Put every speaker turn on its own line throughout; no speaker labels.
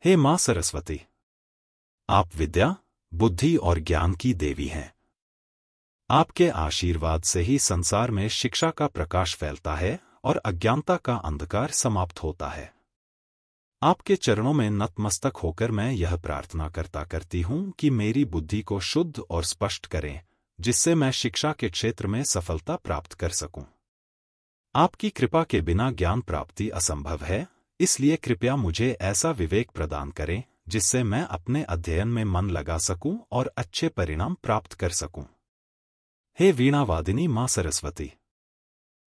हे माँ सरस्वती, आप विद्या, बुद्धि और ज्ञान की देवी हैं। आपके आशीर्वाद से ही संसार में शिक्षा का प्रकाश फैलता है और अज्ञानता का अंधकार समाप्त होता है। आपके चरणों में नतमस्तक होकर मैं यह प्रार्थना करती हूँ कि मेरी बुद्धि को शुद्ध और स्पष्ट करें, जिससे मैं शिक्षा के क्षेत्र में सफलता प्राप्त कर सकूं। आपकी कृपा के बिना ज्ञान प्राप्ति असंभव है, इसलिए कृपया मुझे ऐसा विवेक प्रदान करें जिससे मैं अपने अध्ययन में मन लगा सकूं और अच्छे परिणाम प्राप्त कर सकूं। हे वीणावादिनी माँ सरस्वती,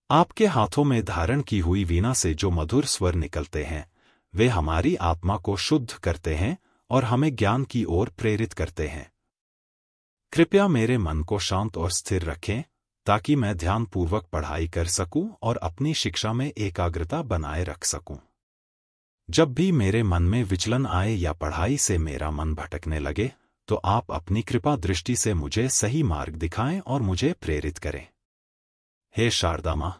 आपके हाथों में धारण की हुई वीणा से जो मधुर स्वर निकलते हैं, वे हमारी आत्मा को शुद्ध करते हैं और हमें ज्ञान की ओर प्रेरित करते हैं। कृपया मेरे मन को शांत और स्थिर रखें, ताकि मैं ध्यानपूर्वक पढ़ाई कर सकूं और अपनी शिक्षा में एकाग्रता बनाए रख सकूं। जब भी मेरे मन में विचलन आए या पढ़ाई से मेरा मन भटकने लगे, तो आप अपनी कृपा दृष्टि से मुझे सही मार्ग दिखाएं और मुझे प्रेरित करें। हे शारदा माँ,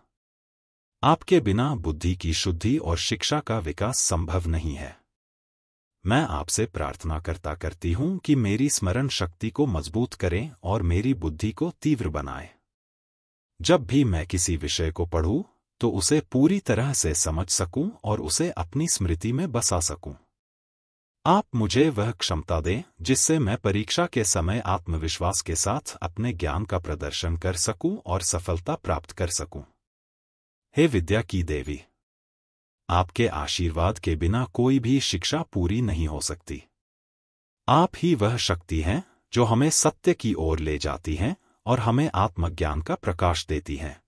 आपके बिना बुद्धि की शुद्धि और शिक्षा का विकास संभव नहीं है। मैं आपसे प्रार्थना करती हूँ कि मेरी स्मरण शक्ति को मजबूत करें और मेरी बुद्धि को तीव्र बनाएं। जब भी मैं किसी विषय को पढ़ूं, तो उसे पूरी तरह से समझ सकूं और उसे अपनी स्मृति में बसा सकूं। आप मुझे वह क्षमता दें जिससे मैं परीक्षा के समय आत्मविश्वास के साथ अपने ज्ञान का प्रदर्शन कर सकूं और सफलता प्राप्त कर सकूं। हे विद्या की देवी, आपके आशीर्वाद के बिना कोई भी शिक्षा पूरी नहीं हो सकती। आप ही वह शक्ति हैं जो हमें सत्य की ओर ले जाती हैं और हमें आत्मज्ञान का प्रकाश देती हैं।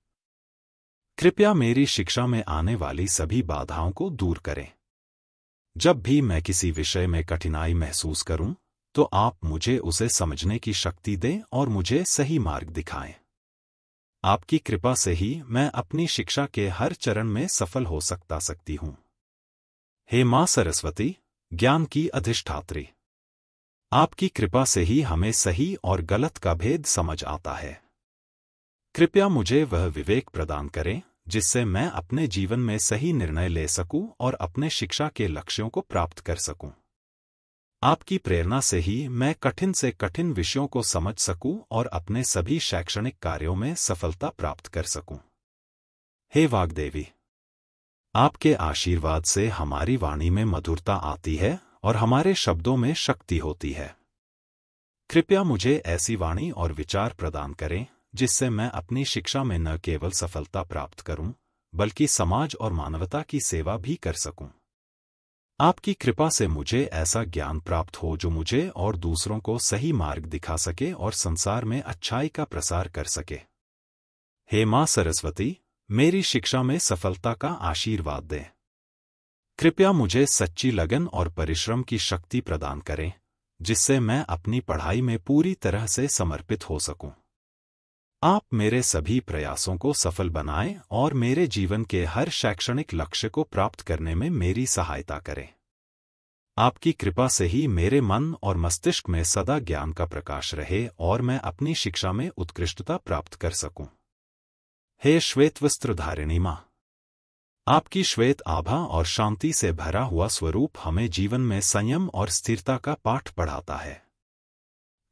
कृपया मेरी शिक्षा में आने वाली सभी बाधाओं को दूर करें। जब भी मैं किसी विषय में कठिनाई महसूस करूं, तो आप मुझे उसे समझने की शक्ति दें और मुझे सही मार्ग दिखाएं। आपकी कृपा से ही मैं अपनी शिक्षा के हर चरण में सफल हो सकती हूं। हे माँ सरस्वती, ज्ञान की अधिष्ठात्री, आपकी कृपा से ही हमें सही और गलत का भेद समझ आता है। कृपया मुझे वह विवेक प्रदान करें जिससे मैं अपने जीवन में सही निर्णय ले सकूं और अपने शिक्षा के लक्ष्यों को प्राप्त कर सकूं। आपकी प्रेरणा से ही मैं कठिन से कठिन विषयों को समझ सकूं और अपने सभी शैक्षणिक कार्यों में सफलता प्राप्त कर सकूं। हे वाग्देवी, आपके आशीर्वाद से हमारी वाणी में मधुरता आती है और हमारे शब्दों में शक्ति होती है। कृपया मुझे ऐसी वाणी और विचार प्रदान करें जिससे मैं अपनी शिक्षा में न केवल सफलता प्राप्त करूं, बल्कि समाज और मानवता की सेवा भी कर सकूं। आपकी कृपा से मुझे ऐसा ज्ञान प्राप्त हो जो मुझे और दूसरों को सही मार्ग दिखा सके और संसार में अच्छाई का प्रसार कर सके। हे माँ सरस्वती, मेरी शिक्षा में सफलता का आशीर्वाद दें। कृपया मुझे सच्ची लगन और परिश्रम की शक्ति प्रदान करें, जिससे मैं अपनी पढ़ाई में पूरी तरह से समर्पित हो सकूं। आप मेरे सभी प्रयासों को सफल बनाएं और मेरे जीवन के हर शैक्षणिक लक्ष्य को प्राप्त करने में मेरी सहायता करें। आपकी कृपा से ही मेरे मन और मस्तिष्क में सदा ज्ञान का प्रकाश रहे और मैं अपनी शिक्षा में उत्कृष्टता प्राप्त कर सकूं। हे श्वेत वस्त्रधारिणी माँ, आपकी श्वेत आभा और शांति से भरा हुआ स्वरूप हमें जीवन में संयम और स्थिरता का पाठ पढ़ाता है।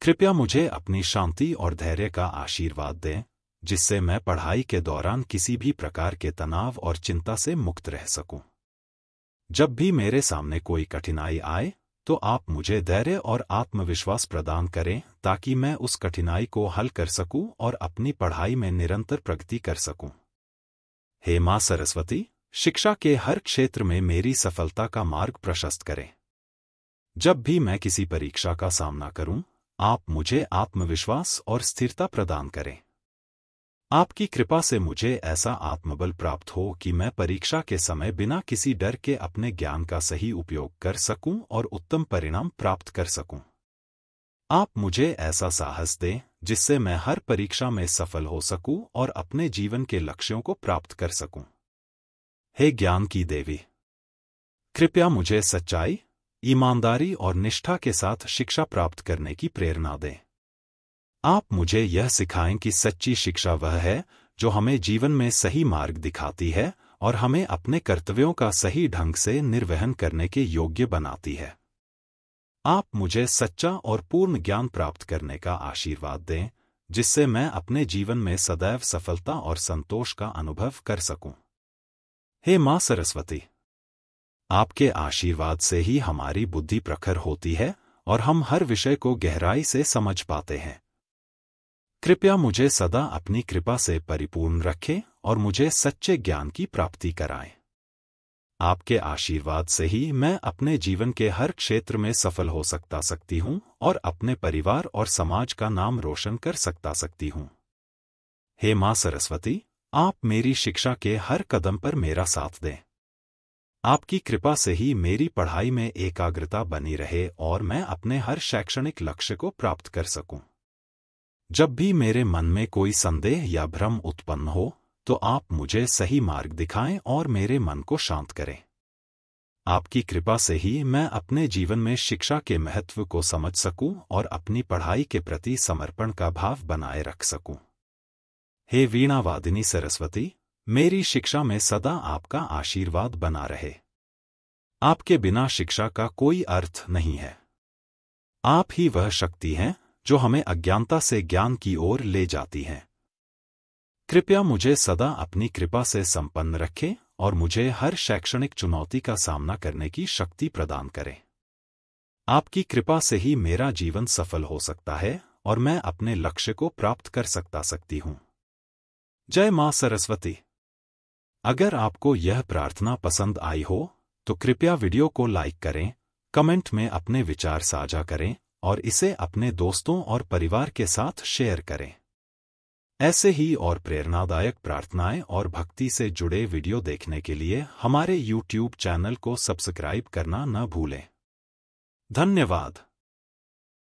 कृपया मुझे अपनी शांति और धैर्य का आशीर्वाद दें, जिससे मैं पढ़ाई के दौरान किसी भी प्रकार के तनाव और चिंता से मुक्त रह सकूं। जब भी मेरे सामने कोई कठिनाई आए, तो आप मुझे धैर्य और आत्मविश्वास प्रदान करें ताकि मैं उस कठिनाई को हल कर सकूं और अपनी पढ़ाई में निरंतर प्रगति कर सकूं। हे माँ सरस्वती, शिक्षा के हर क्षेत्र में मेरी सफलता का मार्ग प्रशस्त करें। जब भी मैं किसी परीक्षा का सामना करूं, आप मुझे आत्मविश्वास और स्थिरता प्रदान करें। आपकी कृपा से मुझे ऐसा आत्मबल प्राप्त हो कि मैं परीक्षा के समय बिना किसी डर के अपने ज्ञान का सही उपयोग कर सकूं और उत्तम परिणाम प्राप्त कर सकूं। आप मुझे ऐसा साहस दें जिससे मैं हर परीक्षा में सफल हो सकूं और अपने जीवन के लक्ष्यों को प्राप्त कर सकूं। हे ज्ञान की देवी, कृपया मुझे सच्चाई, ईमानदारी और निष्ठा के साथ शिक्षा प्राप्त करने की प्रेरणा दें। आप मुझे यह सिखाएं कि सच्ची शिक्षा वह है जो हमें जीवन में सही मार्ग दिखाती है और हमें अपने कर्तव्यों का सही ढंग से निर्वहन करने के योग्य बनाती है। आप मुझे सच्चा और पूर्ण ज्ञान प्राप्त करने का आशीर्वाद दें, जिससे मैं अपने जीवन में सदैव सफलता और संतोष का अनुभव कर सकूं। हे मां सरस्वती, आपके आशीर्वाद से ही हमारी बुद्धि प्रखर होती है और हम हर विषय को गहराई से समझ पाते हैं। कृपया मुझे सदा अपनी कृपा से परिपूर्ण रखें और मुझे सच्चे ज्ञान की प्राप्ति कराएं। आपके आशीर्वाद से ही मैं अपने जीवन के हर क्षेत्र में सफल हो सकती हूं और अपने परिवार और समाज का नाम रोशन कर सकती हूं। हे मां सरस्वती, आप मेरी शिक्षा के हर कदम पर मेरा साथ दें। आपकी कृपा से ही मेरी पढ़ाई में एकाग्रता बनी रहे और मैं अपने हर शैक्षणिक लक्ष्य को प्राप्त कर सकूं। जब भी मेरे मन में कोई संदेह या भ्रम उत्पन्न हो, तो आप मुझे सही मार्ग दिखाएं और मेरे मन को शांत करें। आपकी कृपा से ही मैं अपने जीवन में शिक्षा के महत्व को समझ सकूं और अपनी पढ़ाई के प्रति समर्पण का भाव बनाए रख सकूं। हे वीणा वादिनी सरस्वती, मेरी शिक्षा में सदा आपका आशीर्वाद बना रहे। आपके बिना शिक्षा का कोई अर्थ नहीं है। आप ही वह शक्ति हैं जो हमें अज्ञानता से ज्ञान की ओर ले जाती है। कृपया मुझे सदा अपनी कृपा से संपन्न रखें और मुझे हर शैक्षणिक चुनौती का सामना करने की शक्ति प्रदान करें। आपकी कृपा से ही मेरा जीवन सफल हो सकता है और मैं अपने लक्ष्य को प्राप्त कर सकती हूं। जय मां सरस्वती। अगर आपको यह प्रार्थना पसंद आई हो तो कृपया वीडियो को लाइक करें, कमेंट में अपने विचार साझा करें और इसे अपने दोस्तों और परिवार के साथ शेयर करें। ऐसे ही और प्रेरणादायक प्रार्थनाएं और भक्ति से जुड़े वीडियो देखने के लिए हमारे YouTube चैनल को सब्सक्राइब करना न भूलें। धन्यवाद।